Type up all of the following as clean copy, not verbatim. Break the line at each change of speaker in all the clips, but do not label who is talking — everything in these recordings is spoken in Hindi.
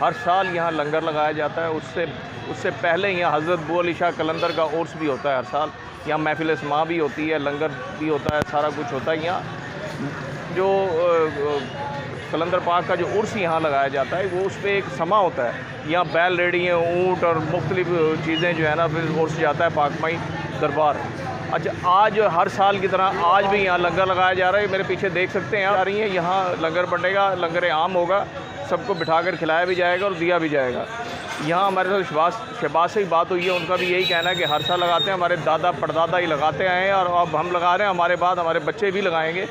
हर साल यहाँ लंगर लगाया जाता है। उससे पहले यहाँ हज़रत बू अली शाह कलंदर का उर्स भी होता है हर साल। यहाँ महफिल इस्मा भी होती है, लंगर भी होता है, सारा कुछ होता है। यहाँ जो कलंदर पाक का जो उर्स यहाँ लगाया जाता है वो उस पर एक समा होता है। यहाँ बैल रेडी हैं, ऊँट और मुख्तलिफ चीज़ें जो है ना, फिर उर्स जाता है पाकमाई दरबार। अच्छा, आज हर साल की तरह आज भी यहाँ लंगर लगाया जा रहा है। मेरे पीछे देख सकते हैं आ रही हैं, यहाँ लंगर बनेगा, लंगर आम होगा, सबको बिठाकर खिलाया भी जाएगा और दिया भी जाएगा। यहाँ हमारे साथ शहबाज से ही बात हुई है, उनका भी यही कहना है कि हर साल लगाते हैं, हमारे दादा परदादा ही लगाते आए हैं और अब हम लगा रहे हैं, हमारे बाद हमारे बच्चे भी लगाएंगे।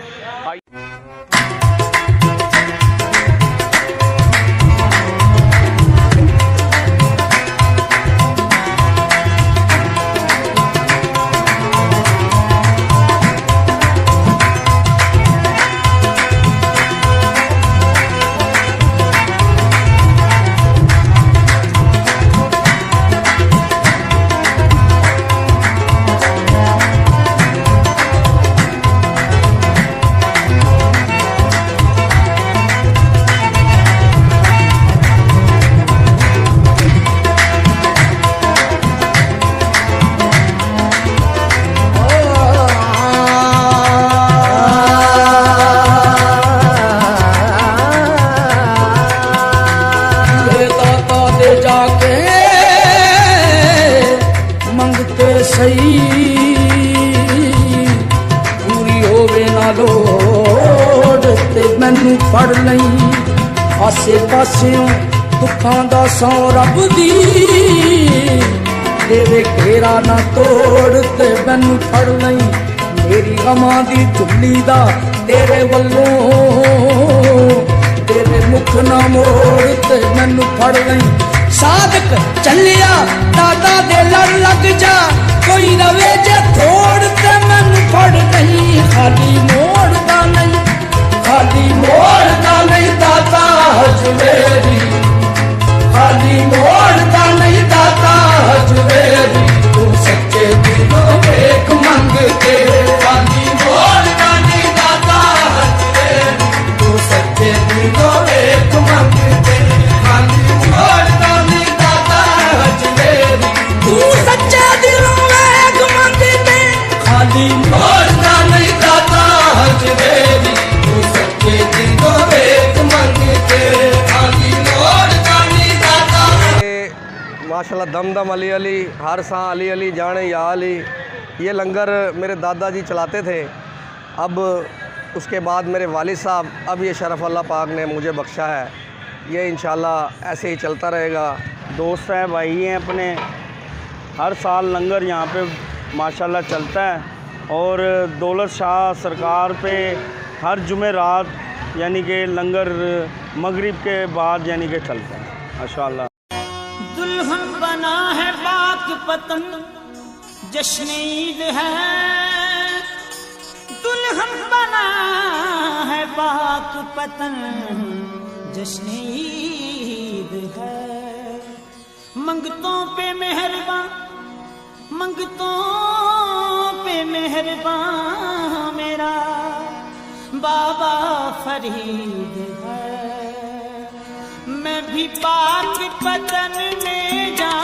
पूरी होवे ना लोड़ ते मैनू फड़ लई, आसे पासियों दुखां दा सौ रब दी, तेरे घेरा ना तोड़ ते मैनू फड़ लई, मेरी गमां दी झुल्ली दा तेरे वल्लों, तेरे मुख ना मोड़ ते मैनू फड़ लई, साधक चलिया दादा दे लड़ लग जा, कोई रवे जे थोड़ ते मैनू फड़ नहीं, खाली मोड़दा नहीं, खाली मोड़दा नहीं दाता हजवेरी, खाली मोड़दा नहीं दाता हजवेरी, तू सच्चे दिलों एक मंगते, खाली मोड़दा नहीं दाता हजवेरी, तू सच्चे दिलों एक मंगते, खाली मोड़दा नहीं दाता हजवेरी, तू सच्चे दिलों खाली मोड़दा नहीं दाता हजवेरी, तू सच्चे दिलों एक मंगते, खाली मोड़दा नहीं दाता।
माशाल्लाह दमदम अली अली, हर सा अली अली जाने या अली, ये लंगर मेरे दादाजी चलाते थे। अब उसके बाद मेरे वालिद साहब, अब ये शरफ़ अल्लाह पाक ने मुझे बख्शा है, ये इंशाल्लाह ऐसे ही चलता रहेगा।
दोस्त है, भाई हैं अपने, हर साल लंगर यहाँ पे माशाल्लाह चलता है और दौलत शाह सरकार पे हर जुमे रात यानी कि लंगर मगरिब के बाद यानी कि चलता है माशाल्लाह।
दुल्हन बना है पाक पतन जश्न ईद है, दुल्हन बना है पाक पतन जश्न ईद है, मंगतों पे मेहरबान, मंगतों पे मेहरबान मेरा बाबा फरीद है, मैं भी पाक पतन में जा